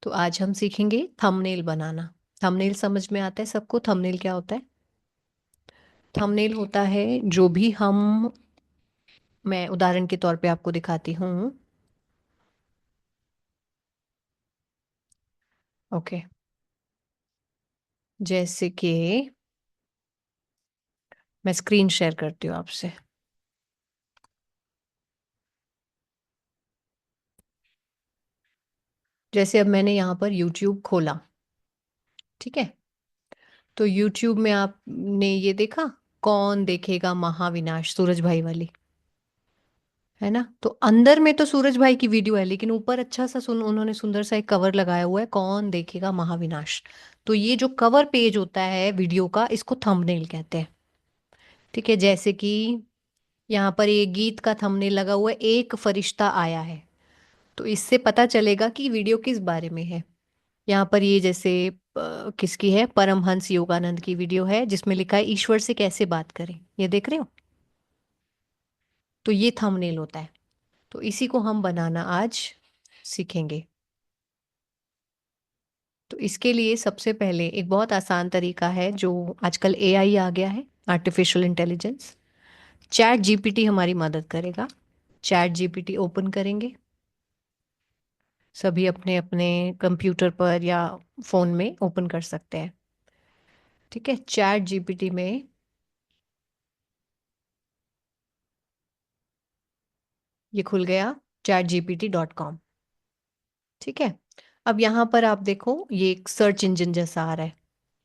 तो आज हम सीखेंगे थंबनेल बनाना। थंबनेल समझ में आता है सबको? थंबनेल क्या होता है? थंबनेल होता है जो भी हम, मैं उदाहरण के तौर पे आपको दिखाती हूँ। ओके, जैसे कि मैं स्क्रीन शेयर करती हूँ आपसे। जैसे अब मैंने यहाँ पर YouTube खोला, ठीक है? तो YouTube में आपने ये देखा, कौन देखेगा महाविनाश, सूरज भाई वाली, है ना? तो अंदर में तो सूरज भाई की वीडियो है, लेकिन ऊपर अच्छा सा उन्होंने सुंदर सा एक कवर लगाया हुआ है, कौन देखेगा महाविनाश। तो ये जो कवर पेज होता है वीडियो का, इसको थंबनेल कहते हैं। ठीक है, जैसे कि यहाँ पर एक गीत का थंबनेल लगा हुआ है, एक फरिश्ता आया है। तो इससे पता चलेगा कि वीडियो किस बारे में है। यहाँ पर ये जैसे किसकी है, परमहंस योगानंद की वीडियो है, जिसमें लिखा है ईश्वर से कैसे बात करें। ये देख रहे हो? तो ये थंबनेल होता है। तो इसी को हम बनाना आज सीखेंगे। तो इसके लिए सबसे पहले एक बहुत आसान तरीका है, जो आजकल एआई आ गया है, आर्टिफिशियल इंटेलिजेंस। चैट जीपीटी हमारी मदद करेगा। चैट जीपीटी ओपन करेंगे, सभी अपने अपने कंप्यूटर पर या फोन में ओपन कर सकते हैं। ठीक है, चैट जीपीटी में ये खुल गया, chatgpt.com। ठीक है, अब यहाँ पर आप देखो, ये एक सर्च इंजन जैसा आ रहा है।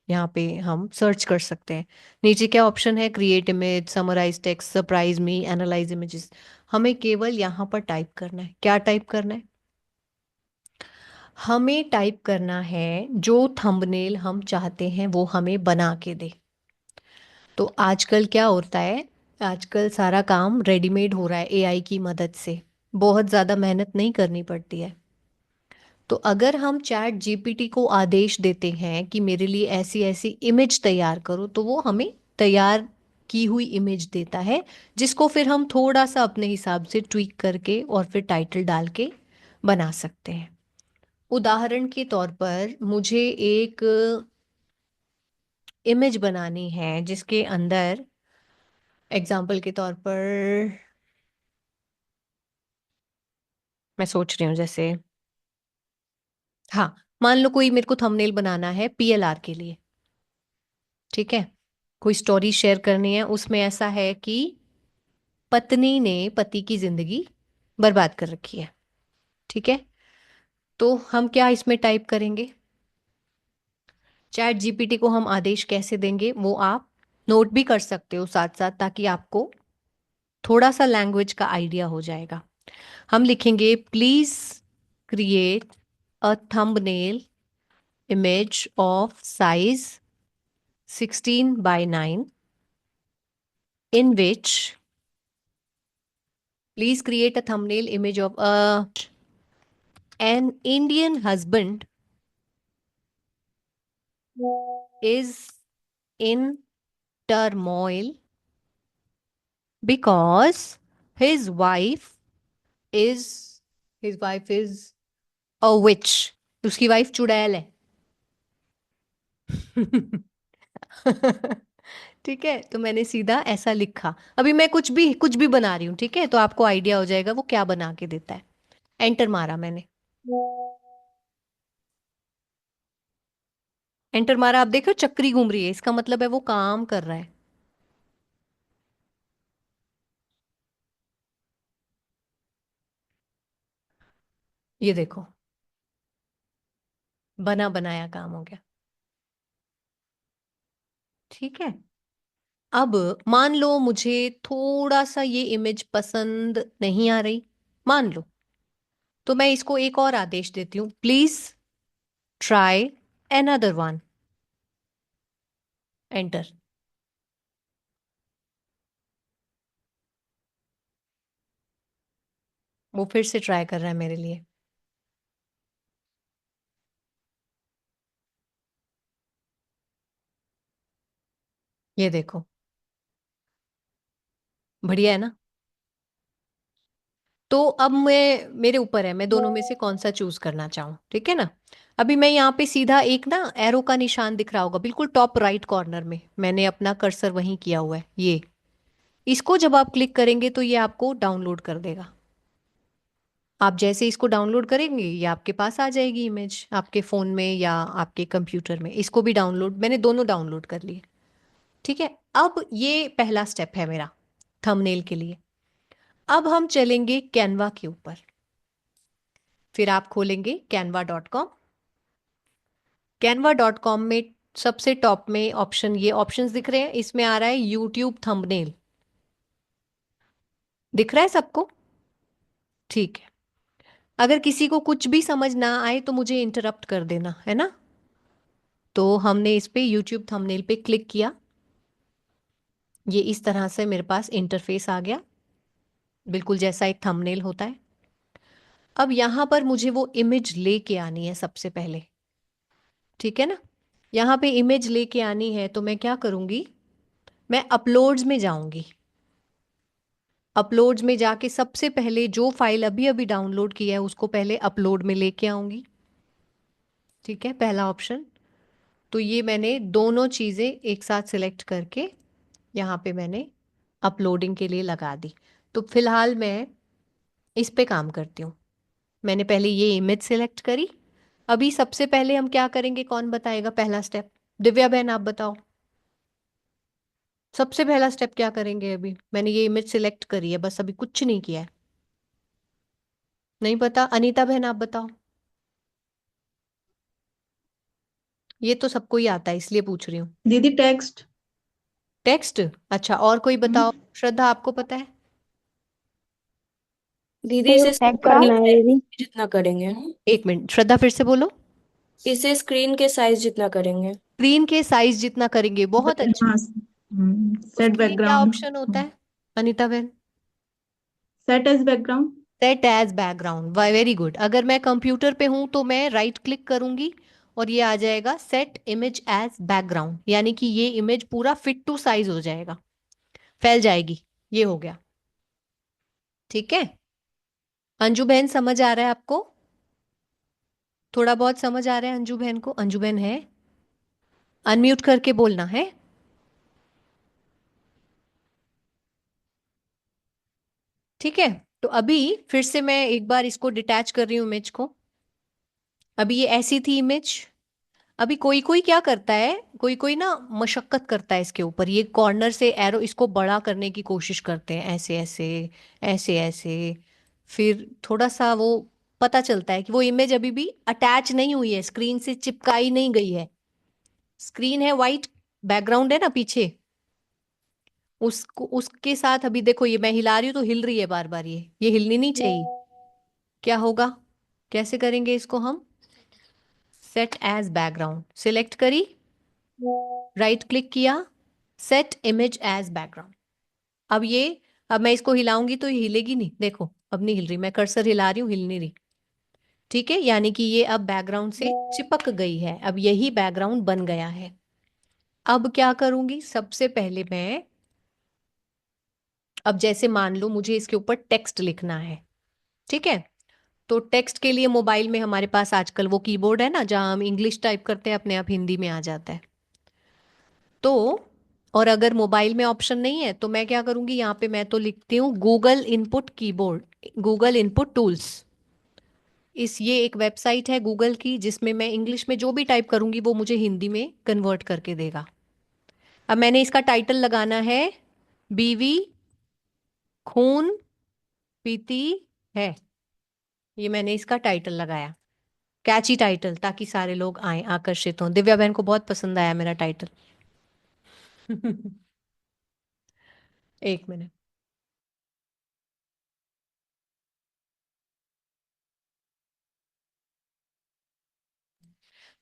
यहाँ पे हम सर्च कर सकते हैं। नीचे क्या ऑप्शन है, create image, summarise text, surprise me, analyse images. हमें केवल यहाँ पर टाइप करना है। क्या टाइप करना है? हमें टाइप करना है जो थंबनेल हम चाहते हैं वो हमें बना के दे। तो आजकल क्या होता है, आजकल सारा काम रेडीमेड हो रहा है एआई की मदद से। बहुत ज़्यादा मेहनत नहीं करनी पड़ती है। तो अगर हम चैट जीपीटी को आदेश देते हैं कि मेरे लिए ऐसी ऐसी इमेज तैयार करो, तो वो हमें तैयार की हुई इमेज देता है, जिसको फिर हम थोड़ा सा अपने हिसाब से ट्वीक करके और फिर टाइटल डाल के बना सकते हैं। उदाहरण के तौर पर मुझे एक इमेज बनानी है जिसके अंदर, एग्जाम्पल के तौर पर मैं सोच रही हूँ, जैसे हाँ, मान लो कोई मेरे को थंबनेल बनाना है पीएलआर के लिए। ठीक है, कोई स्टोरी शेयर करनी है, उसमें ऐसा है कि पत्नी ने पति की जिंदगी बर्बाद कर रखी है। ठीक है, तो हम क्या इसमें टाइप करेंगे? चैट जीपीटी को हम आदेश कैसे देंगे वो आप नोट भी कर सकते हो साथ साथ, ताकि आपको थोड़ा सा लैंग्वेज का आइडिया हो जाएगा। हम लिखेंगे, please create a thumbnail image of size 16:9 in which please create a thumbnail image of an Indian husband is in turmoil because his wife is his wife is a witch. उसकी wife चुड़ैल है। ठीक है, तो मैंने सीधा ऐसा लिखा। अभी मैं कुछ भी बना रही हूँ, ठीक है? तो आपको आइडिया हो जाएगा वो क्या बना के देता है। एंटर मारा मैंने। एंटर मारा, आप देख रहे हो चक्री घूम रही है, इसका मतलब है वो काम कर रहा है। ये देखो, बना बनाया काम हो गया। ठीक है, अब मान लो मुझे थोड़ा सा ये इमेज पसंद नहीं आ रही, मान लो, तो मैं इसको एक और आदेश देती हूँ, please try another one. Enter. वो फिर से ट्राई कर रहा है मेरे लिए। ये देखो, बढ़िया है ना? तो अब मैं, मेरे ऊपर है, मैं दोनों में से कौन सा चूज करना चाहूँ, ठीक है ना। अभी मैं यहाँ पे सीधा एक ना एरो का निशान दिख रहा होगा बिल्कुल टॉप राइट कॉर्नर में, मैंने अपना कर्सर वहीं किया हुआ है, ये इसको जब आप क्लिक करेंगे तो ये आपको डाउनलोड कर देगा। आप जैसे इसको डाउनलोड करेंगे ये आपके पास आ जाएगी इमेज, आपके फ़ोन में या आपके कंप्यूटर में। इसको भी डाउनलोड, मैंने दोनों डाउनलोड कर लिए, ठीक है। अब ये पहला स्टेप है मेरा थंबनेल के लिए। अब हम चलेंगे कैनवा के ऊपर, फिर आप खोलेंगे canva.com। canva.com में सबसे टॉप में ऑप्शन, ये ऑप्शंस दिख रहे हैं, इसमें आ रहा है यूट्यूब थंबनेल, दिख रहा है सबको? ठीक है। अगर किसी को कुछ भी समझ ना आए तो मुझे इंटरप्ट कर देना, है ना। तो हमने इस पे यूट्यूब थंबनेल पे क्लिक किया, ये इस तरह से मेरे पास इंटरफेस आ गया, बिल्कुल जैसा एक थंबनेल होता है। अब यहाँ पर मुझे वो इमेज लेके आनी है सबसे पहले, ठीक है ना। यहाँ पे इमेज लेके आनी है तो मैं क्या करूँगी, मैं अपलोड्स में जाऊँगी। अपलोड्स में जाके सबसे पहले जो फाइल अभी अभी डाउनलोड किया है उसको पहले अपलोड में लेके आऊँगी, ठीक है, पहला ऑप्शन। तो ये मैंने दोनों चीज़ें एक साथ सिलेक्ट करके यहाँ पे मैंने अपलोडिंग के लिए लगा दी। तो फिलहाल मैं इस पे काम करती हूँ। मैंने पहले ये इमेज सिलेक्ट करी। अभी सबसे पहले हम क्या करेंगे, कौन बताएगा पहला स्टेप? दिव्या बहन आप बताओ, सबसे पहला स्टेप क्या करेंगे? अभी मैंने ये इमेज सिलेक्ट करी है, बस अभी कुछ नहीं किया है। नहीं पता? अनीता बहन आप बताओ। ये तो सबको ही आता है इसलिए पूछ रही हूँ। दीदी टेक्स्ट। टेक्स्ट? अच्छा, और कोई बताओ। श्रद्धा आपको पता है? दीदी इसे टैग स्क्रीन करना है के दीदी। साइज जितना करेंगे। एक मिनट, श्रद्धा फिर से बोलो। इसे स्क्रीन के साइज जितना करेंगे। स्क्रीन के साइज जितना करेंगे, बहुत अच्छे। हाँ। सेट उसके लिए क्या बैकग्राउंड। ऑप्शन होता है अनीता बहन? Set as background. Set as background, very good. अगर मैं कंप्यूटर पे हूं तो मैं राइट क्लिक करूंगी और ये आ जाएगा सेट इमेज एज बैकग्राउंड, यानी कि ये इमेज पूरा फिट टू साइज हो जाएगा, फैल जाएगी। ये हो गया, ठीक है। अंजू बहन समझ आ रहा है आपको? थोड़ा बहुत समझ आ रहा है अंजू बहन को? अंजू बहन है? अनम्यूट करके बोलना है। ठीक है। तो अभी फिर से मैं एक बार इसको डिटैच कर रही हूँ इमेज को। अभी ये ऐसी थी इमेज। अभी कोई कोई क्या करता है, कोई कोई ना मशक्कत करता है इसके ऊपर, ये कॉर्नर से एरो इसको बड़ा करने की कोशिश करते हैं, ऐसे ऐसे, ऐसे ऐसे। फिर थोड़ा सा वो पता चलता है कि वो इमेज अभी भी अटैच नहीं हुई है, स्क्रीन से चिपकाई नहीं गई है। स्क्रीन है वाइट, बैकग्राउंड है ना पीछे, उसको उसके साथ अभी देखो ये मैं हिला रही हूँ तो हिल रही है बार बार, ये हिलनी नहीं चाहिए। क्या होगा, कैसे करेंगे इसको हम? सेट एज बैकग्राउंड सिलेक्ट करी, राइट क्लिक किया, सेट इमेज एज बैकग्राउंड। अब ये, अब मैं इसको हिलाऊंगी तो ये हिलेगी नहीं, देखो अब नहीं हिल रही, मैं कर्सर हिला रही हूँ, हिल नहीं रही। ठीक है, यानी कि ये अब बैकग्राउंड से चिपक गई है, अब यही बैकग्राउंड बन गया है। अब क्या करूंगी, सबसे पहले मैं, अब जैसे मान लो मुझे इसके ऊपर टेक्स्ट लिखना है, ठीक है। तो टेक्स्ट के लिए मोबाइल में हमारे पास आजकल वो कीबोर्ड है ना, जहां हम इंग्लिश टाइप करते हैं अपने आप हिंदी में आ जाता है। तो और अगर मोबाइल में ऑप्शन नहीं है तो मैं क्या करूंगी, यहाँ पे मैं तो लिखती हूँ Google input keyboard, Google input tools. इस ये एक वेबसाइट है गूगल की जिसमें मैं इंग्लिश में जो भी टाइप करूंगी वो मुझे हिंदी में कन्वर्ट करके देगा। अब मैंने इसका टाइटल लगाना है, बीवी खून पीती है, ये मैंने इसका टाइटल लगाया, कैची टाइटल, ताकि सारे लोग आए, आकर्षित हों। दिव्या बहन को बहुत पसंद आया मेरा टाइटल। एक मिनट।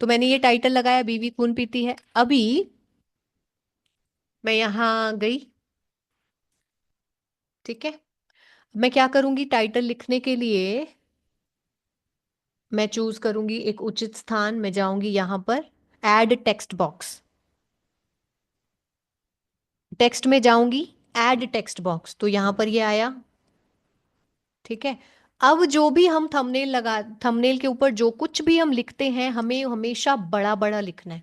तो मैंने ये टाइटल लगाया, बीवी खून पीती है। अभी मैं यहां गई, ठीक है। मैं क्या करूंगी, टाइटल लिखने के लिए मैं चूज करूंगी एक उचित स्थान, मैं जाऊंगी यहां पर एड टेक्स्ट बॉक्स, टेक्स्ट में जाऊंगी, एड टेक्स्ट बॉक्स, तो यहां पर ये आया, ठीक है। अब जो भी हम थंबनेल के ऊपर जो कुछ भी हम लिखते हैं हमें हमेशा बड़ा बड़ा लिखना है।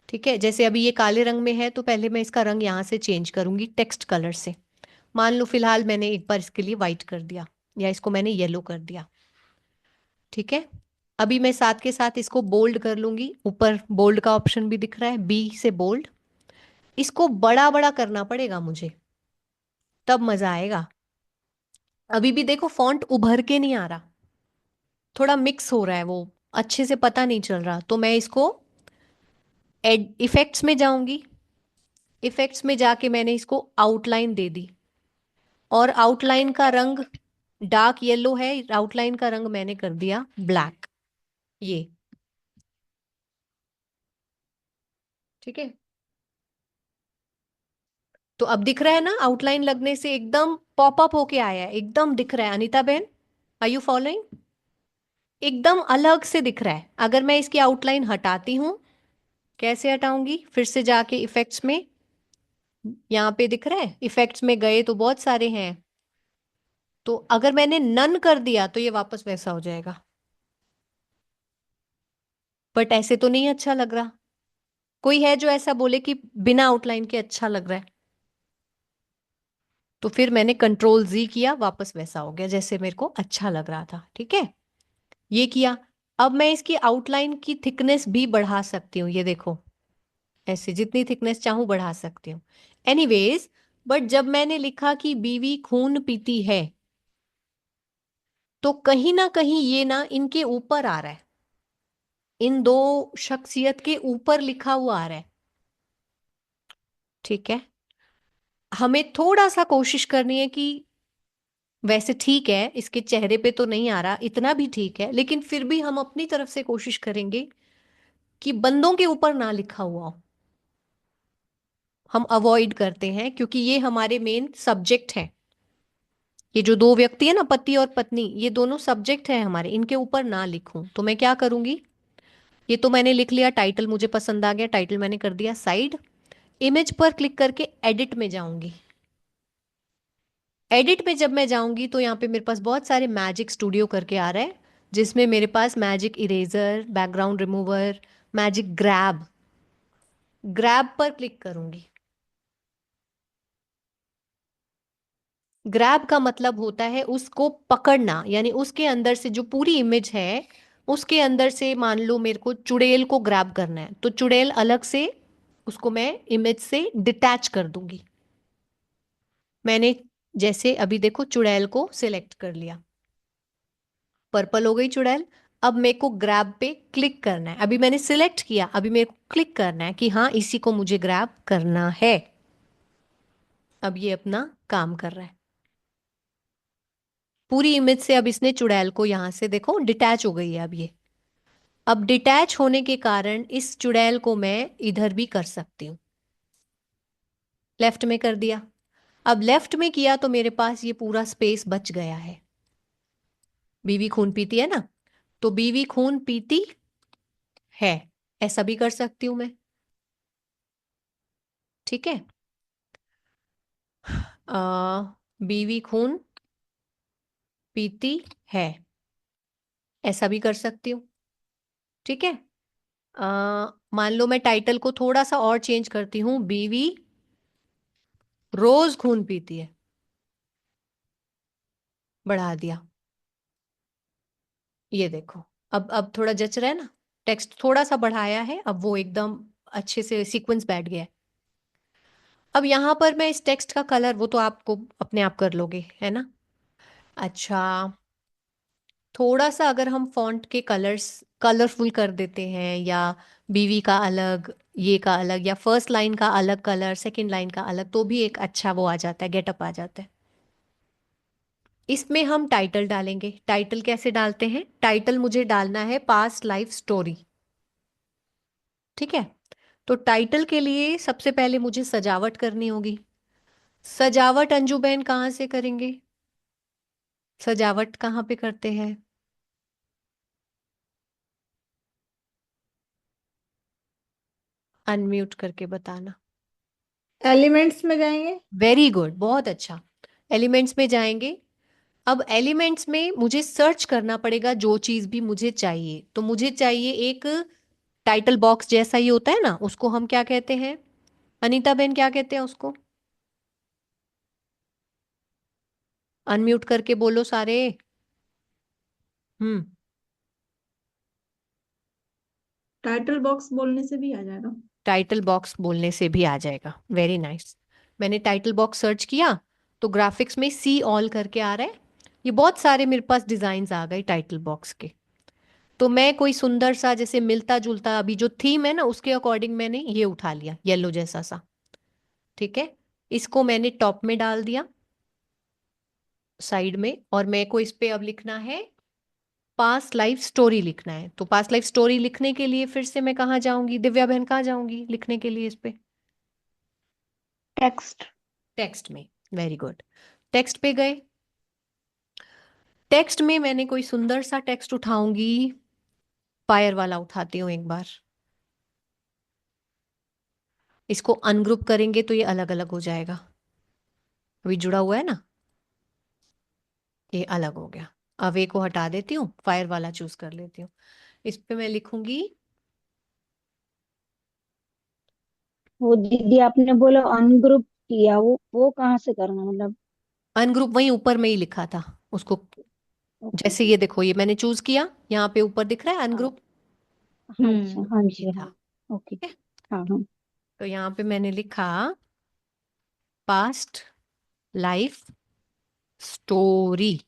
ठीक है, जैसे अभी ये काले रंग में है तो पहले मैं इसका रंग यहाँ से चेंज करूंगी टेक्स्ट कलर से। मान लो फिलहाल मैंने एक बार इसके लिए वाइट कर दिया या इसको मैंने येलो कर दिया। ठीक है, अभी मैं साथ के साथ इसको बोल्ड कर लूंगी। ऊपर बोल्ड का ऑप्शन भी दिख रहा है, बी से बोल्ड। इसको बड़ा बड़ा करना पड़ेगा मुझे, तब मजा आएगा। अभी भी देखो फॉन्ट उभर के नहीं आ रहा, थोड़ा मिक्स हो रहा है, वो अच्छे से पता नहीं चल रहा। तो मैं इसको इफेक्ट्स में जाऊंगी। इफेक्ट्स में जाके मैंने इसको आउटलाइन दे दी, और आउटलाइन का रंग डार्क येलो है, आउटलाइन का रंग मैंने कर दिया ब्लैक। ये ठीक है। तो अब दिख रहा है ना, आउटलाइन लगने से एकदम पॉपअप होके आया है, एकदम दिख रहा है। अनीता बहन, आर यू फॉलोइंग? एकदम अलग से दिख रहा है। अगर मैं इसकी आउटलाइन हटाती हूं, कैसे हटाऊंगी? फिर से जाके इफेक्ट्स में, यहाँ पे दिख रहा है, इफेक्ट्स में गए तो बहुत सारे हैं। तो अगर मैंने नन कर दिया तो ये वापस वैसा हो जाएगा, बट ऐसे तो नहीं अच्छा लग रहा। कोई है जो ऐसा बोले कि बिना आउटलाइन के अच्छा लग रहा है? तो फिर मैंने कंट्रोल जी किया, वापस वैसा हो गया जैसे मेरे को अच्छा लग रहा था। ठीक है, ये किया। अब मैं इसकी आउटलाइन की थिकनेस भी बढ़ा सकती हूँ, ये देखो, ऐसे जितनी थिकनेस चाहूं बढ़ा सकती हूँ। एनीवेज, बट जब मैंने लिखा कि बीवी खून पीती है, तो कहीं ना कहीं ये ना इनके ऊपर आ रहा है, इन दो शख्सियत के ऊपर लिखा हुआ आ रहा है। ठीक है, हमें थोड़ा सा कोशिश करनी है कि, वैसे ठीक है इसके चेहरे पे तो नहीं आ रहा, इतना भी ठीक है, लेकिन फिर भी हम अपनी तरफ से कोशिश करेंगे कि बंदों के ऊपर ना लिखा हुआ हो। हम अवॉइड करते हैं क्योंकि ये हमारे मेन सब्जेक्ट हैं। ये जो दो व्यक्ति है ना, पति और पत्नी, ये दोनों सब्जेक्ट है हमारे, इनके ऊपर ना लिखूं। तो मैं क्या करूंगी, ये तो मैंने लिख लिया, टाइटल मुझे पसंद आ गया, टाइटल मैंने कर दिया साइड। इमेज पर क्लिक करके एडिट में जाऊंगी। एडिट में जब मैं जाऊंगी तो यहाँ पे मेरे पास बहुत सारे मैजिक स्टूडियो करके आ रहा है, जिसमें मेरे पास magic eraser, background remover, magic grab, grab पर क्लिक करूंगी। ग्रैब का मतलब होता है उसको पकड़ना, यानी उसके अंदर से जो पूरी इमेज है, उसके अंदर से मान लो मेरे को चुड़ैल को ग्रैब करना है, तो चुड़ैल अलग से, उसको मैं इमेज से डिटैच कर दूंगी। मैंने जैसे अभी देखो चुड़ैल को सिलेक्ट कर लिया, पर्पल हो गई चुड़ैल। अब मेरे को ग्रैब पे क्लिक करना है, अभी मैंने सिलेक्ट किया, अभी मेरे को क्लिक करना है कि हाँ इसी को मुझे ग्रैब करना है। अब ये अपना काम कर रहा है पूरी इमेज से। अब इसने चुड़ैल को यहां से देखो डिटैच हो गई है अब ये। अब डिटैच होने के कारण इस चुड़ैल को मैं इधर भी कर सकती हूँ, लेफ्ट में कर दिया। अब लेफ्ट में किया तो मेरे पास ये पूरा स्पेस बच गया है। बीवी खून पीती है ना, तो बीवी खून पीती है, ऐसा भी कर सकती हूं मैं। ठीक है, बीवी खून पीती है, ऐसा भी कर सकती हूँ। ठीक है, मान लो मैं टाइटल को थोड़ा सा और चेंज करती हूँ, बीवी रोज खून पीती है, बढ़ा दिया। ये देखो, अब थोड़ा जच रहा है ना, टेक्स्ट थोड़ा सा बढ़ाया है, अब वो एकदम अच्छे से सीक्वेंस बैठ गया है। अब यहां पर मैं इस टेक्स्ट का कलर, वो तो आपको अपने आप कर लोगे है ना। अच्छा, थोड़ा सा अगर हम फॉन्ट के कलर्स कलरफुल कर देते हैं, या बीवी का अलग, ये का अलग, या फर्स्ट लाइन का अलग कलर, सेकंड लाइन का अलग, तो भी एक अच्छा वो आ जाता है, गेटअप आ जाता है। इसमें हम टाइटल डालेंगे। टाइटल कैसे डालते हैं? टाइटल मुझे डालना है पास्ट लाइफ स्टोरी। ठीक है, तो टाइटल के लिए सबसे पहले मुझे सजावट करनी होगी। सजावट अंजू बहन कहाँ से करेंगे? सजावट कहाँ पे करते हैं? अनम्यूट करके बताना। एलिमेंट्स में जाएंगे। वेरी गुड, बहुत अच्छा। एलिमेंट्स में जाएंगे, अब एलिमेंट्स में मुझे सर्च करना पड़ेगा जो चीज भी मुझे चाहिए। तो मुझे चाहिए एक टाइटल बॉक्स जैसा ही होता है ना, उसको हम क्या कहते हैं? अनीता बेन क्या कहते हैं उसको? अनम्यूट करके बोलो सारे। हम्म। टाइटल बॉक्स बोलने से भी आ जाएगा। टाइटल बॉक्स बोलने से भी आ जाएगा, वेरी नाइस। मैंने टाइटल बॉक्स सर्च किया तो ग्राफिक्स में सी ऑल करके आ रहा है। ये बहुत सारे मेरे पास डिजाइन आ गए टाइटल बॉक्स के। तो मैं कोई सुंदर सा जैसे मिलता जुलता, अभी जो थीम है ना उसके अकॉर्डिंग मैंने ये उठा लिया, येलो जैसा सा। ठीक है, इसको मैंने टॉप में डाल दिया साइड में, और मेरे को इस पे अब लिखना है पास्ट लाइफ स्टोरी लिखना है। तो पास्ट लाइफ स्टोरी लिखने के लिए फिर से मैं कहाँ जाऊंगी? दिव्या बहन कहाँ जाऊंगी लिखने के लिए इस पे? टेक्स्ट। टेक्स्ट में। Very good. टेक्स्ट पे गए। टेक्स्ट में मैंने कोई सुंदर सा टेक्स्ट उठाऊंगी। फायर वाला उठाती हूँ एक बार। इसको अनग्रुप करेंगे तो ये अलग अलग हो जाएगा। अभी जुड़ा हुआ है ना, ये अलग हो गया। अब ए को हटा देती हूँ, फायर वाला चूज कर लेती हूँ। इस पे मैं लिखूंगी। वो दीदी आपने बोला अनग्रुप किया, वो कहाँ से करना मतलब? अनग्रुप वहीं ऊपर में ही लिखा था उसको। ओके। जैसे ये देखो, ये मैंने चूज किया, यहाँ पे ऊपर दिख रहा है हाँ। अनग्रुप। हाँ जी, हाँ ये जी, था। हाँ। ओके। ठीक है, हाँ हाँ। तो यहाँ पे मैंने लिखा पास्ट लाइफ स्टोरी।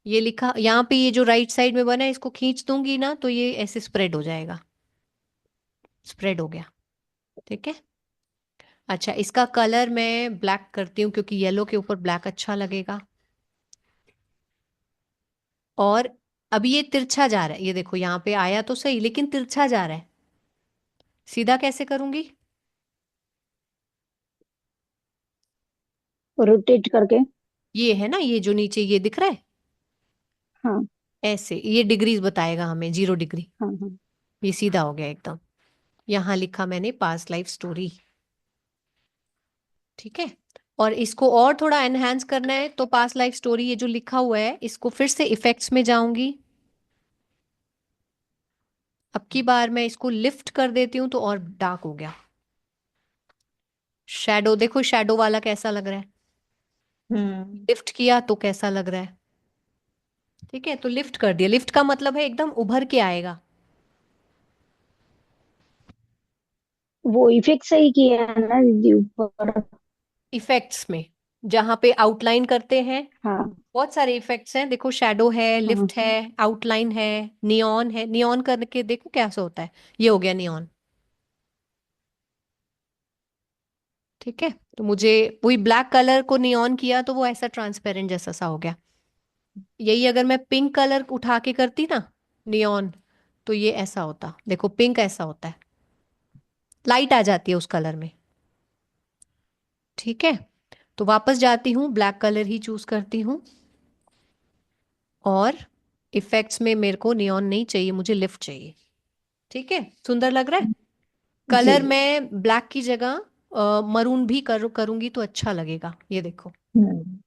ये लिखा यहाँ पे, ये जो राइट साइड में बना है इसको खींच दूंगी ना तो ये ऐसे स्प्रेड हो जाएगा। स्प्रेड हो गया। ठीक है। अच्छा, इसका कलर मैं ब्लैक करती हूँ क्योंकि येलो के ऊपर ब्लैक अच्छा लगेगा। और अभी ये तिरछा जा रहा है, ये देखो यहाँ पे आया तो सही लेकिन तिरछा जा रहा है। सीधा कैसे करूंगी? रोटेट करके। ये है ना, ये जो नीचे ये दिख रहा है, हाँ ऐसे ये डिग्रीज बताएगा हमें, 0 डिग्री। हाँ हाँ। ये सीधा हो गया एकदम। यहाँ लिखा मैंने पास्ट लाइफ स्टोरी। ठीक है। और इसको और थोड़ा एनहांस करना है तो पास्ट लाइफ स्टोरी ये जो लिखा हुआ है इसको फिर से इफेक्ट्स में जाऊंगी। अब की बार मैं इसको लिफ्ट कर देती हूँ तो और डार्क हो गया। शैडो देखो, शैडो वाला कैसा लग रहा है? लिफ्ट किया तो कैसा लग रहा है? ठीक है, तो लिफ्ट कर दिया। लिफ्ट का मतलब है एकदम उभर के आएगा। वो इफेक्ट सही किया है ना दीदी ऊपर? इफेक्ट्स में जहां पे आउटलाइन करते हैं, हाँ बहुत सारे इफेक्ट्स हैं। देखो, शैडो है, हाँ। लिफ्ट है, आउटलाइन है, नियॉन है। नियॉन करके देखो कैसा होता है। ये हो गया नियॉन। ठीक है, तो मुझे वही ब्लैक कलर को नियॉन किया तो वो ऐसा ट्रांसपेरेंट जैसा सा हो गया। यही अगर मैं पिंक कलर उठा के करती ना नियॉन, तो ये ऐसा होता। देखो पिंक ऐसा होता है, लाइट आ जाती है उस कलर में। ठीक है, तो वापस जाती हूँ, ब्लैक कलर ही चूज करती हूँ। और इफेक्ट्स में मेरे को नियॉन नहीं चाहिए, मुझे लिफ्ट चाहिए। ठीक है, सुंदर लग रहा है। जी। कलर मैं ब्लैक की जगह मरून भी करूंगी तो अच्छा लगेगा, ये देखो। हम्म।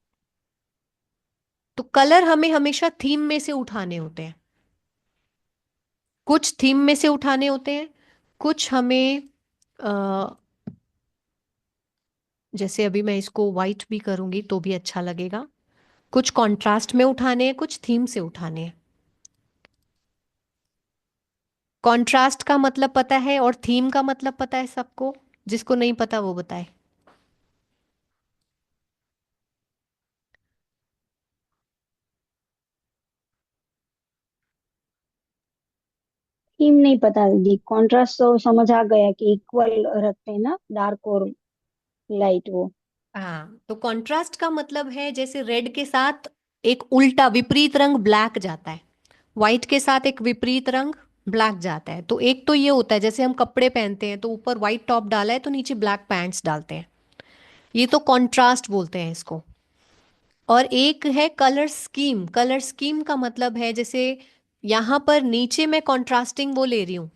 तो कलर हमें हमेशा थीम में से उठाने होते हैं। कुछ थीम में से उठाने होते हैं, कुछ हमें जैसे अभी मैं इसको वाइट भी करूंगी तो भी अच्छा लगेगा। कुछ कंट्रास्ट में उठाने हैं, कुछ थीम से उठाने हैं। कंट्रास्ट का मतलब पता है और थीम का मतलब पता है सबको? जिसको नहीं पता वो बताए। थीम नहीं पता दीदी, कॉन्ट्रास्ट तो समझ आ गया कि इक्वल रखते हैं ना, डार्क और लाइट वो। हाँ, तो कंट्रास्ट का मतलब है जैसे रेड के साथ एक उल्टा विपरीत रंग ब्लैक जाता है, व्हाइट के साथ एक विपरीत रंग ब्लैक जाता है। तो एक तो ये होता है जैसे हम कपड़े पहनते हैं तो ऊपर व्हाइट टॉप डाला है तो नीचे ब्लैक पैंट्स डालते हैं, ये तो कंट्रास्ट बोलते हैं इसको। और एक है कलर स्कीम। कलर स्कीम का मतलब है जैसे यहाँ पर नीचे मैं कंट्रास्टिंग वो ले रही हूँ,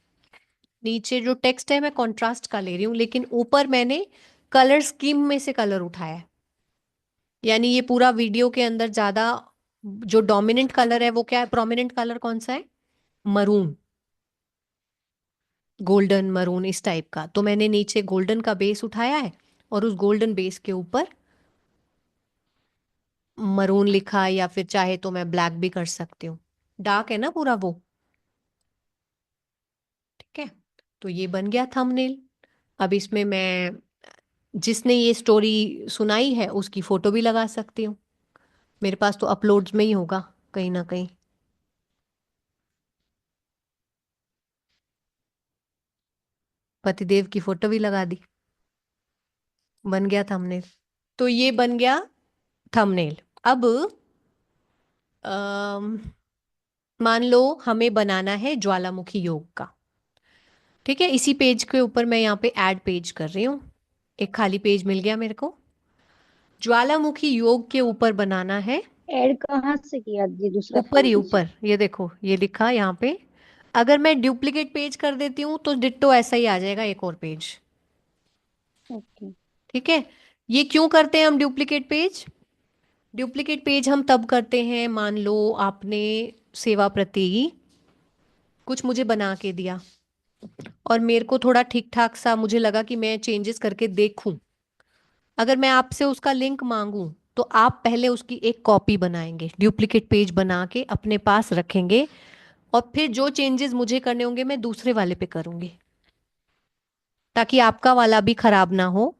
नीचे जो टेक्स्ट है मैं कंट्रास्ट का ले रही हूँ, लेकिन ऊपर मैंने कलर स्कीम में से कलर उठाया है। यानी ये पूरा वीडियो के अंदर ज्यादा जो डोमिनेंट कलर है वो क्या है, प्रोमिनेंट कलर कौन सा है, मरून, गोल्डन मरून इस टाइप का। तो मैंने नीचे गोल्डन का बेस उठाया है और उस गोल्डन बेस के ऊपर मरून लिखा है, या फिर चाहे तो मैं ब्लैक भी कर सकती हूँ। डार्क है ना पूरा वो। ठीक है, तो ये बन गया थंबनेल। अब इसमें मैं जिसने ये स्टोरी सुनाई है उसकी फोटो भी लगा सकती हूँ। मेरे पास तो अपलोड्स में ही होगा कहीं ना कहीं। पतिदेव की फोटो भी लगा दी, बन गया थंबनेल। तो ये बन गया थंबनेल। अब अम, मान लो हमें बनाना है ज्वालामुखी योग का। ठीक है, इसी पेज के ऊपर मैं यहाँ पे ऐड पेज कर रही हूँ। एक खाली पेज मिल गया मेरे को, ज्वालामुखी योग के ऊपर बनाना है। ऐड कहाँ से किया जी, दूसरा ऊपर खोल ही दीजिए। ऊपर ये देखो, ये लिखा यहाँ पे। अगर मैं डुप्लीकेट पेज कर देती हूँ तो डिट्टो ऐसा ही आ जाएगा, एक और पेज। ओके। ठीक है, ये क्यों करते हैं हम डुप्लीकेट पेज? डुप्लीकेट पेज हम तब करते हैं, मान लो आपने सेवा प्रति कुछ मुझे बना के दिया और मेरे को थोड़ा ठीक ठाक सा मुझे लगा कि मैं चेंजेस करके देखूं। अगर मैं आपसे उसका लिंक मांगूं तो आप पहले उसकी एक कॉपी बनाएंगे, डुप्लीकेट पेज बना के अपने पास रखेंगे, और फिर जो चेंजेस मुझे करने होंगे मैं दूसरे वाले पे करूंगी, ताकि आपका वाला भी खराब ना हो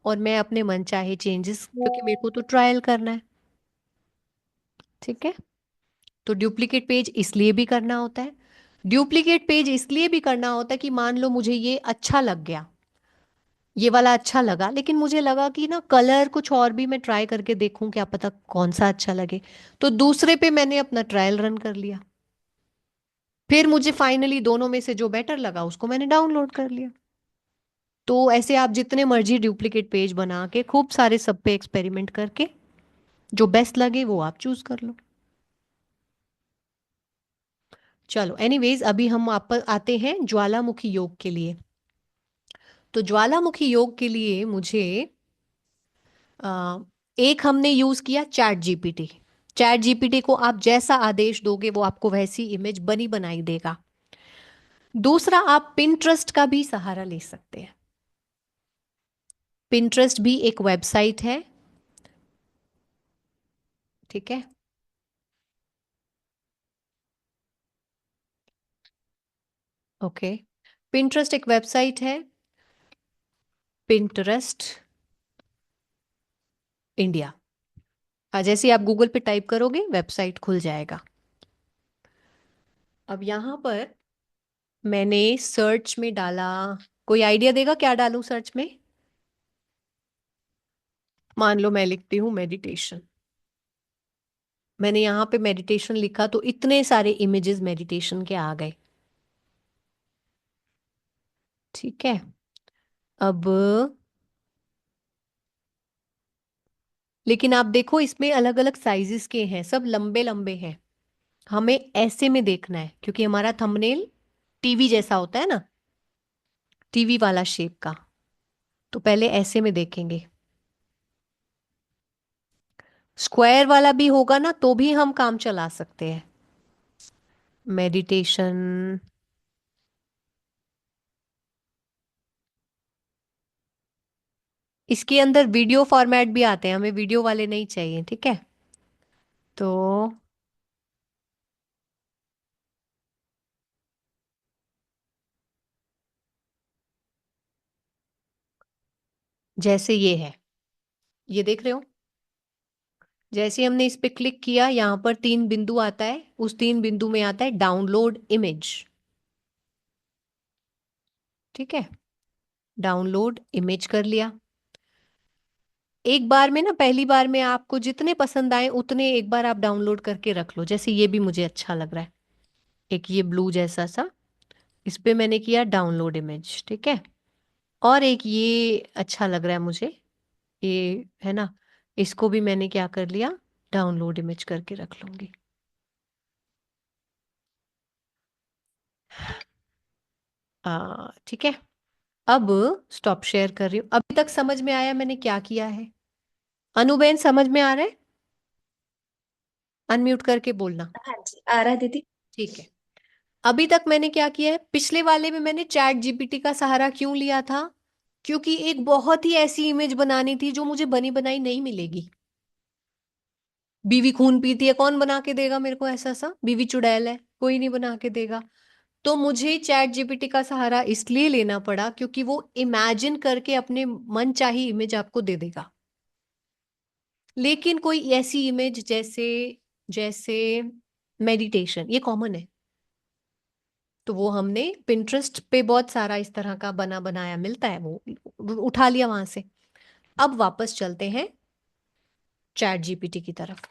और मैं अपने मन चाहे चेंजेस, क्योंकि मेरे को तो ट्रायल करना है। ठीक है, तो डुप्लीकेट पेज इसलिए भी करना होता है। डुप्लीकेट पेज इसलिए भी करना होता है कि मान लो मुझे ये अच्छा लग गया, ये वाला अच्छा लगा, लेकिन मुझे लगा कि ना कलर कुछ और भी मैं ट्राई करके देखूं, क्या पता कौन सा अच्छा लगे। तो दूसरे पे मैंने अपना ट्रायल रन कर लिया, फिर मुझे फाइनली दोनों में से जो बेटर लगा उसको मैंने डाउनलोड कर लिया। तो ऐसे आप जितने मर्जी डुप्लीकेट पेज बना के खूब सारे सब पे एक्सपेरिमेंट करके जो बेस्ट लगे वो आप चूज कर लो। चलो एनीवेज, अभी हम आप आते हैं ज्वालामुखी योग के लिए। तो ज्वालामुखी योग के लिए मुझे अ, एक हमने यूज किया चैट जीपीटी। चैट जीपीटी को आप जैसा आदेश दोगे वो आपको वैसी इमेज बनी बनाई देगा। दूसरा, आप पिंटरेस्ट का भी सहारा ले सकते हैं। पिंटरेस्ट भी एक वेबसाइट है। ठीक है, ओके, पिंटरेस्ट एक वेबसाइट है, पिंटरेस्ट इंडिया। जैसे ही आप गूगल पे टाइप करोगे वेबसाइट खुल जाएगा। अब यहाँ पर मैंने सर्च में डाला, कोई आइडिया देगा क्या डालूं सर्च में? मान लो मैं लिखती हूँ मेडिटेशन। मैंने यहाँ पे मेडिटेशन लिखा तो इतने सारे इमेजेस मेडिटेशन के आ गए। ठीक है, अब लेकिन आप देखो इसमें अलग अलग साइजेस के हैं, सब लंबे लंबे हैं। हमें ऐसे में देखना है क्योंकि हमारा थंबनेल टीवी जैसा होता है ना, टीवी वाला शेप का। तो पहले ऐसे में देखेंगे। स्क्वायर वाला भी होगा ना तो भी हम काम चला सकते हैं। मेडिटेशन, इसके अंदर वीडियो फॉर्मेट भी आते हैं, हमें वीडियो वाले नहीं चाहिए। ठीक है, तो जैसे ये है, ये देख रहे हो, जैसे ही हमने इस पे क्लिक किया यहाँ पर तीन बिंदु आता है, उस तीन बिंदु में आता है डाउनलोड इमेज। ठीक है, डाउनलोड इमेज कर लिया। एक बार में ना, पहली बार में आपको जितने पसंद आए उतने एक बार आप डाउनलोड करके रख लो। जैसे ये भी मुझे अच्छा लग रहा है, एक ये ब्लू जैसा सा, इस पे मैंने किया डाउनलोड इमेज। ठीक है, और एक ये अच्छा लग रहा है मुझे, ये है ना, इसको भी मैंने क्या कर लिया, डाउनलोड इमेज करके रख लूंगी। ठीक है, अब स्टॉप शेयर कर रही हूँ। अभी तक समझ में आया मैंने क्या किया है? अनुबेन समझ में आ रहा है? अनम्यूट करके बोलना। हाँ जी, आ रहा है दीदी। ठीक है। अभी तक मैंने क्या किया है, पिछले वाले में मैंने चैट जीपीटी का सहारा क्यों लिया था? क्योंकि एक बहुत ही ऐसी इमेज बनानी थी जो मुझे बनी बनाई नहीं मिलेगी। बीवी खून पीती है, कौन बना के देगा मेरे को ऐसा सा? बीवी चुड़ैल है, कोई नहीं बना के देगा। तो मुझे चैट जीपीटी का सहारा इसलिए लेना पड़ा क्योंकि वो इमेजिन करके अपने मन चाही इमेज आपको दे देगा। लेकिन कोई ऐसी इमेज जैसे जैसे मेडिटेशन, ये कॉमन है, तो वो हमने पिंटरेस्ट पे बहुत सारा इस तरह का बना बनाया मिलता है, वो उठा लिया वहां से। अब वापस चलते हैं चैट जीपीटी की तरफ,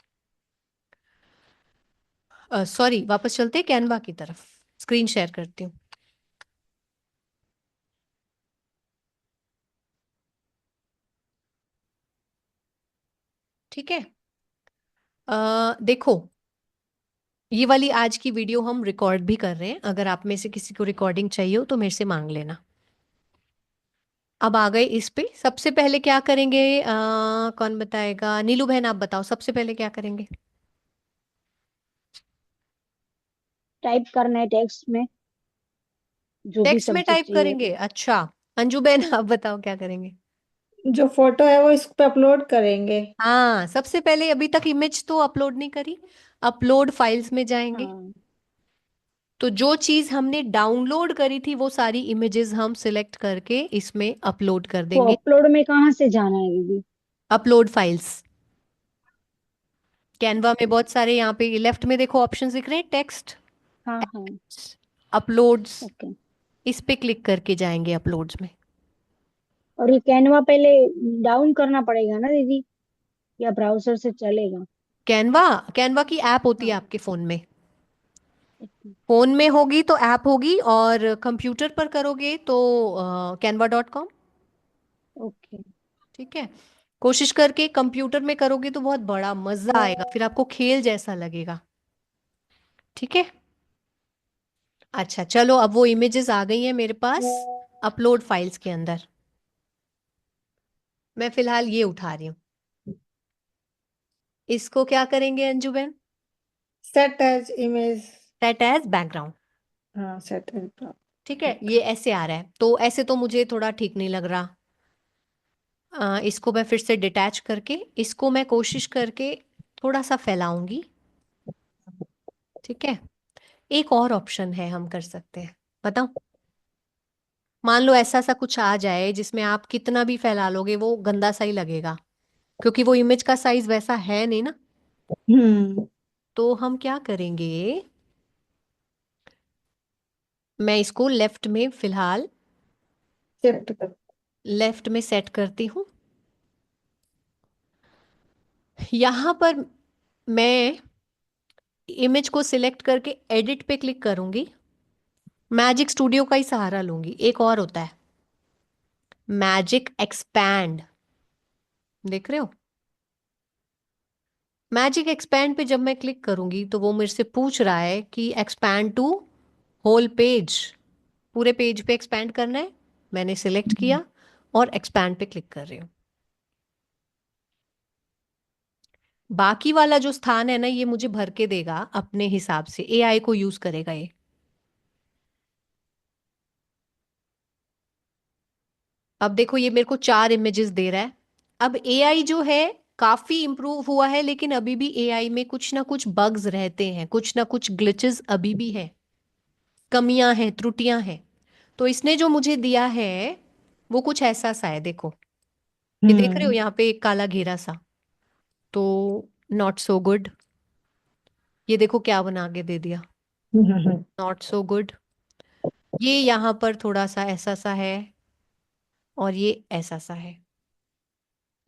सॉरी, वापस चलते हैं कैनवा की तरफ। स्क्रीन शेयर करती हूँ। ठीक है। देखो, ये वाली आज की वीडियो हम रिकॉर्ड भी कर रहे हैं, अगर आप में से किसी को रिकॉर्डिंग चाहिए हो तो मेरे से मांग लेना। अब आ गए इस पे, सबसे पहले क्या करेंगे? कौन बताएगा? नीलू बहन आप बताओ, सबसे पहले क्या करेंगे? टाइप करना है टेक्स्ट में जो भी टेक्स्ट में सब्जेक्ट टाइप चाहिए। करेंगे? अच्छा, अंजू बहन आप बताओ क्या करेंगे? जो फोटो है वो इस पे अपलोड करेंगे। हाँ, सबसे पहले अभी तक इमेज तो अपलोड नहीं करी, अपलोड फाइल्स में जाएंगे। हाँ, तो जो चीज हमने डाउनलोड करी थी वो सारी इमेजेस हम सिलेक्ट करके इसमें अपलोड कर तो देंगे। अपलोड में कहाँ से जाना है दीदी? अपलोड फाइल्स, कैनवा में बहुत सारे, यहाँ पे लेफ्ट में देखो ऑप्शन दिख रहे हैं, टेक्स्ट, हाँ हाँ। Uploads, okay. इस पे क्लिक करके जाएंगे अपलोड्स में। और ये कैनवा पहले डाउन करना पड़ेगा ना दीदी, या ब्राउजर से चलेगा? कैनवा, कैनवा की ऐप होती है हाँ। आपके फोन में। ओके। फोन में होगी तो ऐप होगी, और कंप्यूटर पर करोगे तो canva.com। ओके। ठीक है। कोशिश करके कंप्यूटर में करोगे तो बहुत बड़ा मजा आएगा, फिर आपको खेल जैसा लगेगा। ठीक है। अच्छा चलो, अब वो इमेजेस आ गई हैं मेरे पास अपलोड फाइल्स के अंदर। मैं फिलहाल ये उठा रही हूँ। इसको क्या करेंगे अंजू बेन? Set as image. Set as background. हाँ, सेट एज। ठीक है, ये ऐसे आ रहा है, तो ऐसे तो मुझे थोड़ा ठीक नहीं लग रहा। इसको मैं फिर से डिटैच करके, इसको मैं कोशिश करके थोड़ा सा फैलाऊंगी। ठीक है। एक और ऑप्शन है हम कर सकते हैं, बताओ। मान लो ऐसा सा कुछ आ जाए जिसमें आप कितना भी फैला लोगे वो गंदा सा ही लगेगा, क्योंकि वो इमेज का साइज वैसा है नहीं ना। हम्म। तो हम क्या करेंगे, मैं इसको लेफ्ट में फिलहाल, शिफ्ट कर। लेफ्ट में सेट करती हूँ। यहां पर मैं इमेज को सिलेक्ट करके एडिट पे क्लिक करूंगी। मैजिक स्टूडियो का ही सहारा लूंगी, एक और होता है मैजिक एक्सपैंड, देख रहे हो? मैजिक एक्सपैंड पे जब मैं क्लिक करूंगी तो वो मेरे से पूछ रहा है कि एक्सपैंड टू होल पेज, पूरे पेज पे एक्सपैंड करना है। मैंने सिलेक्ट किया और एक्सपैंड पे क्लिक कर रही हूँ। बाकी वाला जो स्थान है ना, ये मुझे भर के देगा अपने हिसाब से, एआई को यूज करेगा ये। अब देखो, ये मेरे को 4 इमेजेस दे रहा है। अब एआई जो है काफी इंप्रूव हुआ है, लेकिन अभी भी एआई में कुछ ना कुछ बग्स रहते हैं, कुछ ना कुछ ग्लिचेस अभी भी है, कमियां हैं, त्रुटियां हैं। तो इसने जो मुझे दिया है वो कुछ ऐसा सा है, देखो। ये देख रहे हो हम्म। यहाँ पे एक काला घेरा सा, तो नॉट सो गुड। ये देखो क्या बना के दे दिया, हम्म। Not so good. ये यहाँ पर थोड़ा सा ऐसा सा है, और ये ऐसा सा है।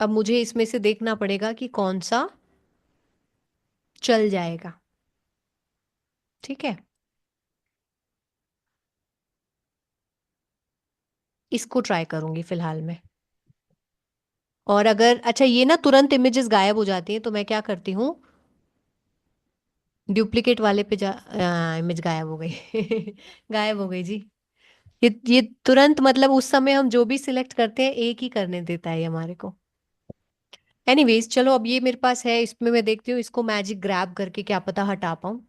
अब मुझे इसमें से देखना पड़ेगा कि कौन सा चल जाएगा। ठीक है, इसको ट्राई करूंगी फिलहाल में। और अगर, अच्छा, ये ना तुरंत इमेजेस गायब हो जाती हैं, तो मैं क्या करती हूँ, डुप्लीकेट वाले पे जा, इमेज गायब हो गई गायब हो गई जी। ये तुरंत, मतलब उस समय हम जो भी सिलेक्ट करते हैं एक ही करने देता है ये हमारे को। एनीवेज चलो, अब ये मेरे पास है, इसमें मैं देखती हूँ इसको मैजिक ग्रैब करके क्या पता हटा पाऊं।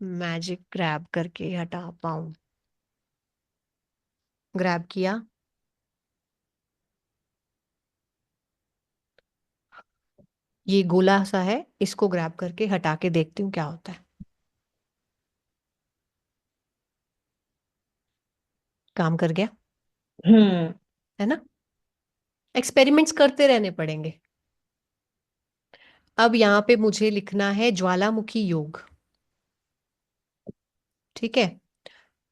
मैजिक ग्रैब करके हटा पाऊं। ग्रैब किया। ये गोला सा है, इसको ग्रैब करके हटा के देखती हूँ क्या होता है। काम कर गया, हम्म। है ना। एक्सपेरिमेंट्स करते रहने पड़ेंगे। अब यहाँ पे मुझे लिखना है ज्वालामुखी योग। ठीक है,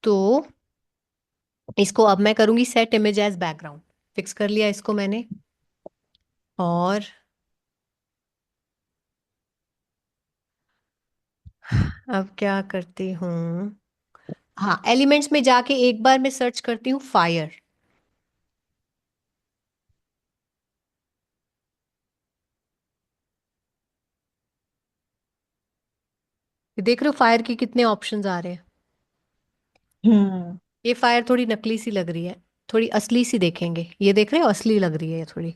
तो इसको अब मैं करूंगी set image as background. Fix कर लिया इसको मैंने। और अब क्या करती हूँ, हाँ एलिमेंट्स में जाके एक बार मैं सर्च करती हूँ फायर। देख रहे हो फायर के कितने ऑप्शंस आ रहे हैं। हम्म। ये फायर थोड़ी नकली सी लग रही है, थोड़ी असली सी देखेंगे। ये देख रहे हो, असली लग रही है ये थोड़ी।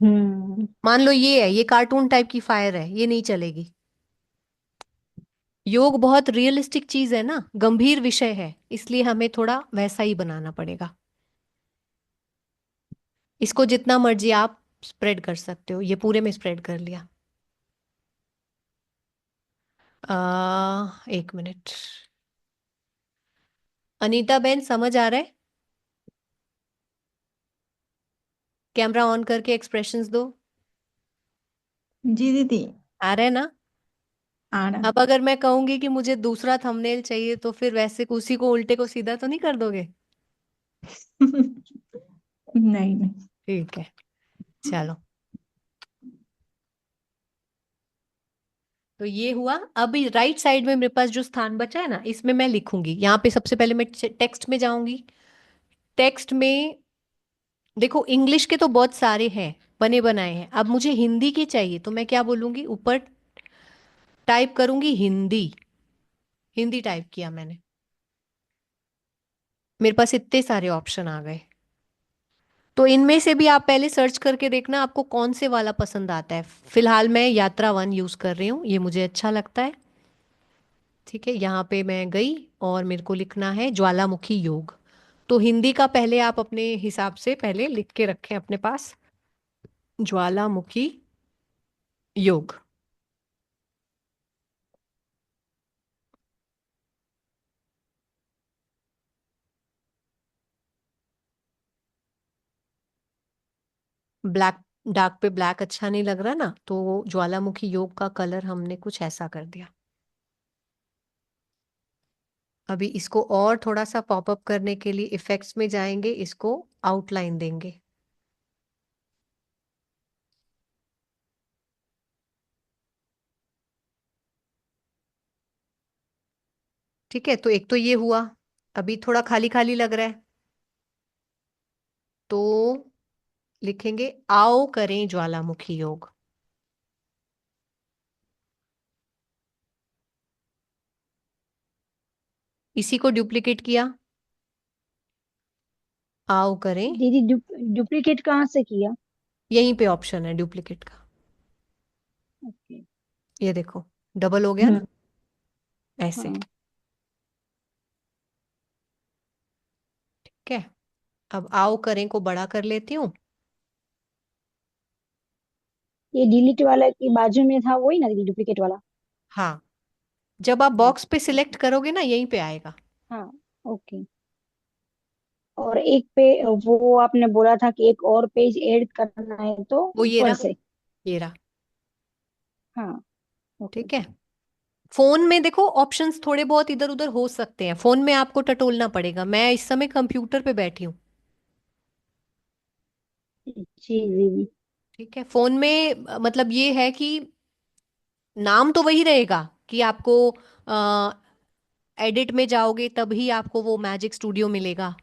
हम्म। मान लो ये है, ये कार्टून टाइप की फायर है, ये नहीं चलेगी। योग बहुत रियलिस्टिक चीज है ना, गंभीर विषय है, इसलिए हमें थोड़ा वैसा ही बनाना पड़ेगा। इसको जितना मर्जी आप स्प्रेड कर सकते हो, ये पूरे में स्प्रेड कर लिया। 1 मिनट। अनीता बेन समझ आ रहा है? कैमरा ऑन करके एक्सप्रेशंस दो। जी दीदी। आ रहा है ना। आ रहा। अब अगर मैं कहूंगी कि मुझे दूसरा थंबनेल चाहिए, तो फिर वैसे उसी को उल्टे को सीधा तो नहीं कर दोगे? नहीं नहीं। ठीक है, चलो। तो ये हुआ। अभी राइट साइड में मेरे पास जो स्थान बचा है ना, इसमें मैं लिखूंगी। यहाँ पे सबसे पहले मैं टेक्स्ट में जाऊंगी। टेक्स्ट में देखो, इंग्लिश के तो बहुत सारे हैं, बने बनाए हैं। अब मुझे हिंदी के चाहिए, तो मैं क्या बोलूंगी, ऊपर टाइप करूंगी हिंदी। हिंदी टाइप किया मैंने, मेरे पास इतने सारे ऑप्शन आ गए। तो इनमें से भी आप पहले सर्च करके देखना आपको कौन से वाला पसंद आता है। फिलहाल मैं यात्रा 1 यूज कर रही हूँ, ये मुझे अच्छा लगता है। ठीक है, यहाँ पे मैं गई और मेरे को लिखना है ज्वालामुखी योग। तो हिंदी का पहले आप अपने हिसाब से पहले लिख के रखें अपने पास, ज्वालामुखी योग। ब्लैक, डार्क पे ब्लैक अच्छा नहीं लग रहा ना, तो ज्वालामुखी योग का कलर हमने कुछ ऐसा कर दिया। अभी इसको और थोड़ा सा पॉपअप करने के लिए इफेक्ट्स में जाएंगे, इसको आउटलाइन देंगे। ठीक है, तो एक तो ये हुआ। अभी थोड़ा खाली खाली लग रहा है, तो लिखेंगे आओ करें ज्वालामुखी योग। इसी को डुप्लीकेट किया, आओ करें। दीदी डुप्लीकेट कहाँ से किया? यहीं पे ऑप्शन है डुप्लीकेट का, ओके। ये देखो डबल हो गया ना, हम्म। ऐसे। हाँ, ठीक है, अब आओ करें को बड़ा कर लेती हूँ। ये डिलीट वाला के बाजू में था वही ना दीदी, डुप्लीकेट वाला? हाँ, जब आप बॉक्स पे ओके। सिलेक्ट करोगे ना, यहीं पे आएगा। हाँ। ओके। और एक पे वो आपने बोला था कि एक और पेज ऐड करना है तो वो ये ऊपर रहा, से। ये रहा। हाँ। ओके। ठीक है, फोन में देखो ऑप्शंस थोड़े बहुत इधर उधर हो सकते हैं, फोन में आपको टटोलना पड़ेगा। मैं इस समय कंप्यूटर पे बैठी हूँ। जी दीदी। ठीक है, फोन में मतलब ये है कि नाम तो वही रहेगा कि आपको एडिट में जाओगे तभी आपको वो मैजिक स्टूडियो मिलेगा,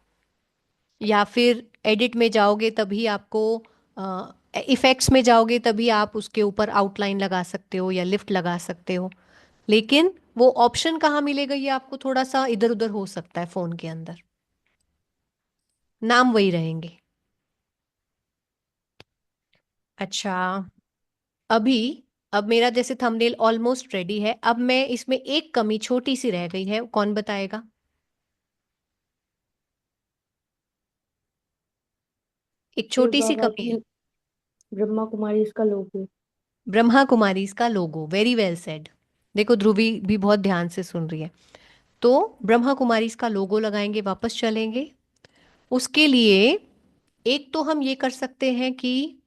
या फिर एडिट में जाओगे तभी आपको, इफेक्ट्स में जाओगे तभी आप उसके ऊपर आउटलाइन लगा सकते हो या लिफ्ट लगा सकते हो। लेकिन वो ऑप्शन कहाँ मिलेगा, ये आपको थोड़ा सा इधर उधर हो सकता है फोन के अंदर। नाम वही रहेंगे। अच्छा, अभी अब मेरा जैसे थंबनेल ऑलमोस्ट रेडी है। अब मैं इसमें एक कमी छोटी सी रह गई है, कौन बताएगा? एक शिव छोटी सी बाबा कमी है। की ब्रह्मा कुमारी इसका लोगो। ब्रह्मा कुमारी इसका लोगो, वेरी वेल सेड। देखो ध्रुवी भी बहुत ध्यान से सुन रही है। तो ब्रह्मा कुमारी इसका लोगो लगाएंगे, वापस चलेंगे। उसके लिए एक तो हम ये कर सकते हैं कि,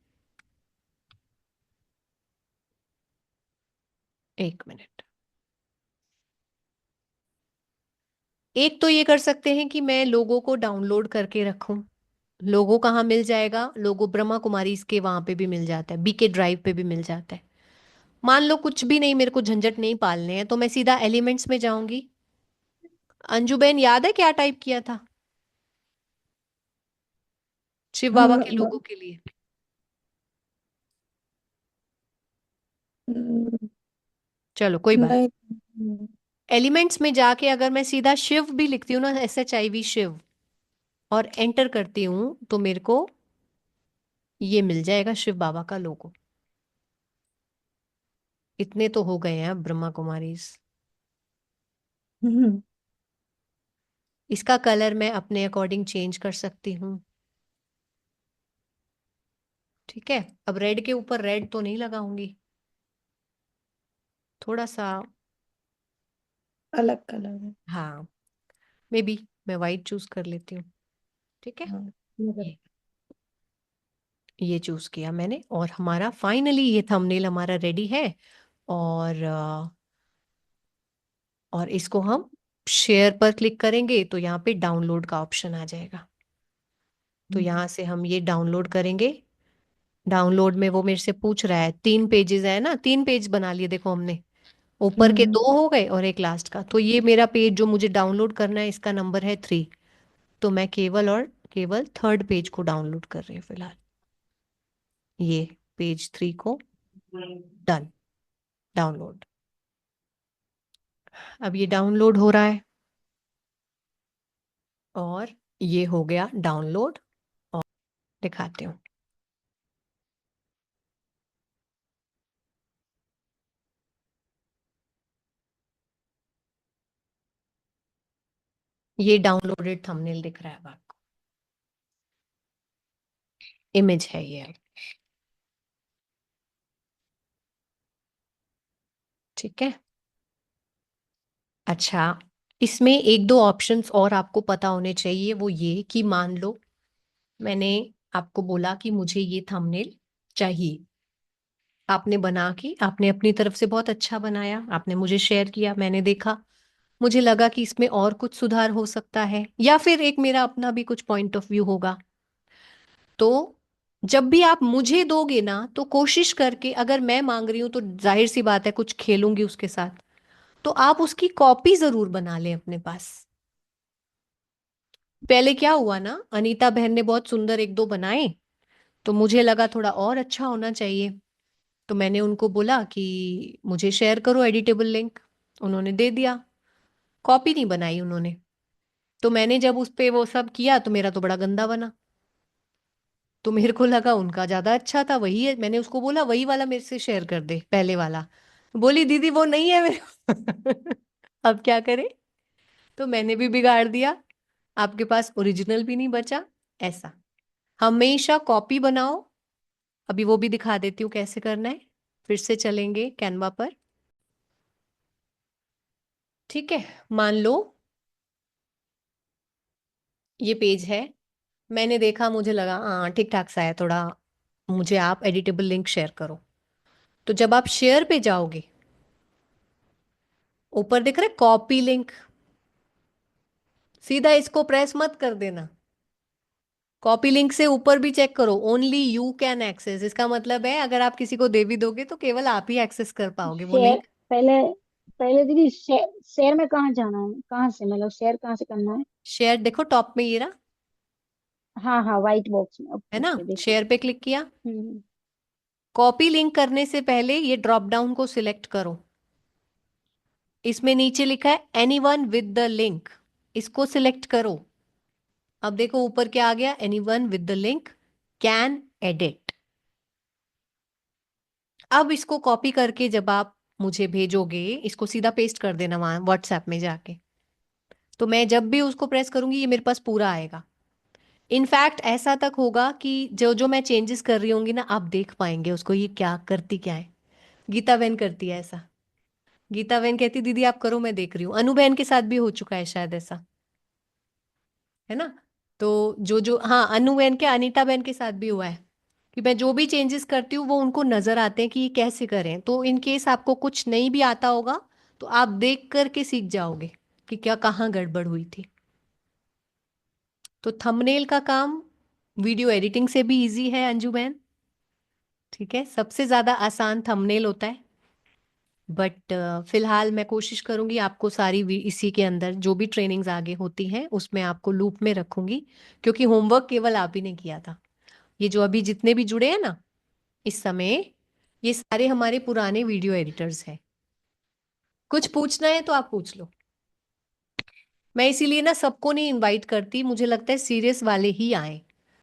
एक मिनट, एक तो ये कर सकते हैं कि मैं लोगो को डाउनलोड करके रखूं। लोगो कहाँ मिल जाएगा? लोगो ब्रह्मा कुमारी इसके वहां पे भी मिल जाता है, बीके ड्राइव पे भी मिल जाता है। मान लो कुछ भी नहीं, मेरे को झंझट नहीं पालने हैं, तो मैं सीधा एलिमेंट्स में जाऊंगी। अंजुबेन याद है क्या टाइप किया था शिव बाबा के लोगो के लिए? हम्म, चलो कोई बात। नहीं। एलिमेंट्स में जाके अगर मैं सीधा शिव भी लिखती हूँ ना, SHIV शिव, और एंटर करती हूँ, तो मेरे को ये मिल जाएगा शिव बाबा का लोगो। इतने तो हो गए हैं अब ब्रह्मा कुमारी। हम्म, इसका कलर मैं अपने अकॉर्डिंग चेंज कर सकती हूँ। ठीक है, अब रेड के ऊपर रेड तो नहीं लगाऊंगी, थोड़ा सा, अलग कलर है। हाँ, मे बी मैं वाइट चूज कर लेती हूँ। ठीक है, हाँ, मगर ये चूज किया मैंने, और हमारा फाइनली ये थंबनेल हमारा रेडी है। और और इसको हम शेयर पर क्लिक करेंगे तो यहाँ पे डाउनलोड का ऑप्शन आ जाएगा। तो यहाँ से हम ये डाउनलोड करेंगे। डाउनलोड में वो मेरे से पूछ रहा है, 3 पेजेस है ना, 3 पेज बना लिए देखो हमने। ऊपर के हम्म 2 हो गए और एक लास्ट का। तो ये मेरा पेज जो मुझे डाउनलोड करना है, इसका नंबर है 3। तो मैं केवल और केवल थर्ड पेज को डाउनलोड कर रही हूँ फिलहाल। ये पेज 3 को डन, डाउनलोड। अब ये डाउनलोड हो रहा है, और ये हो गया डाउनलोड। और दिखाती हूँ, ये डाउनलोडेड थंबनेल दिख रहा है अब आपको, इमेज है ये। ठीक है, अच्छा, इसमें एक दो ऑप्शंस और आपको पता होने चाहिए। वो ये कि मान लो मैंने आपको बोला कि मुझे ये थंबनेल चाहिए, आपने बना के, आपने अपनी तरफ से बहुत अच्छा बनाया, आपने मुझे शेयर किया, मैंने देखा, मुझे लगा कि इसमें और कुछ सुधार हो सकता है, या फिर एक मेरा अपना भी कुछ पॉइंट ऑफ व्यू होगा। तो जब भी आप मुझे दोगे ना, तो कोशिश करके, अगर मैं मांग रही हूं तो जाहिर सी बात है कुछ खेलूंगी उसके साथ, तो आप उसकी कॉपी जरूर बना लें अपने पास। पहले क्या हुआ ना, अनीता बहन ने बहुत सुंदर एक दो बनाए, तो मुझे लगा थोड़ा और अच्छा होना चाहिए। तो मैंने उनको बोला कि मुझे शेयर करो एडिटेबल लिंक, उन्होंने दे दिया। कॉपी नहीं बनाई उन्होंने। तो मैंने जब उस पे वो सब किया तो मेरा तो बड़ा गंदा बना। तो मेरे को लगा उनका ज्यादा अच्छा था, वही है। मैंने उसको बोला वही वाला मेरे से शेयर कर दे, पहले वाला। बोली दीदी वो नहीं है मेरे अब क्या करे? तो मैंने भी बिगाड़ दिया, आपके पास ओरिजिनल भी नहीं बचा। ऐसा हमेशा कॉपी बनाओ। अभी वो भी दिखा देती हूँ कैसे करना है। फिर से चलेंगे कैनवा पर। ठीक है, मान लो ये पेज है, मैंने देखा, मुझे लगा हाँ ठीक ठाक सा है थोड़ा, मुझे आप एडिटेबल लिंक शेयर करो। तो जब आप शेयर पे जाओगे, ऊपर दिख रहा है कॉपी लिंक, सीधा इसको प्रेस मत कर देना। कॉपी लिंक से ऊपर भी चेक करो, ओनली यू कैन एक्सेस। इसका मतलब है अगर आप किसी को दे भी दोगे तो केवल आप ही एक्सेस कर पाओगे वो शेयर लिंक। पहले पहले दीदी शेयर में कहाँ जाना है, कहाँ से मतलब शेयर कहाँ से करना है? शेयर देखो टॉप में ये रहा, हाँ हाँ, व्हाइट बॉक्स में, है ओके ना? ओके, देखा। शेयर पे क्लिक किया। हम्म। कॉपी लिंक करने से पहले ये ड्रॉप डाउन को सिलेक्ट करो। इसमें नीचे लिखा है एनीवन विद द लिंक, इसको सिलेक्ट करो। अब देखो ऊपर क्या आ गया, anyone with the link can edit. अब इसको कॉपी करके जब आप मुझे भेजोगे, इसको सीधा पेस्ट कर देना वहां व्हाट्सएप में जाके, तो मैं जब भी उसको प्रेस करूंगी ये मेरे पास पूरा आएगा। इनफैक्ट ऐसा तक होगा कि जो जो मैं चेंजेस कर रही होंगी ना, आप देख पाएंगे उसको, ये क्या करती क्या है। गीता बहन करती है ऐसा। गीता बहन कहती दीदी आप करो मैं देख रही हूँ। अनु बहन के साथ भी हो चुका है शायद ऐसा, है ना। तो जो जो, हाँ अनु बहन के, अनीता बहन के साथ भी हुआ है कि मैं जो भी चेंजेस करती हूँ वो उनको नजर आते हैं कि ये कैसे करें। तो इन केस आपको कुछ नहीं भी आता होगा तो आप देख करके सीख जाओगे कि क्या कहाँ गड़बड़ हुई थी। तो थंबनेल का काम वीडियो एडिटिंग से भी इजी है अंजू बहन, ठीक है। सबसे ज्यादा आसान थंबनेल होता है, बट फिलहाल मैं कोशिश करूंगी आपको सारी इसी के अंदर जो भी ट्रेनिंग्स आगे होती हैं उसमें आपको लूप में रखूंगी, क्योंकि होमवर्क केवल आप ही ने किया था। ये जो अभी जितने भी जुड़े हैं ना इस समय, ये सारे हमारे पुराने वीडियो एडिटर्स हैं। कुछ पूछना है तो आप पूछ लो। मैं इसीलिए ना सबको नहीं इनवाइट करती, मुझे लगता है सीरियस वाले ही आए,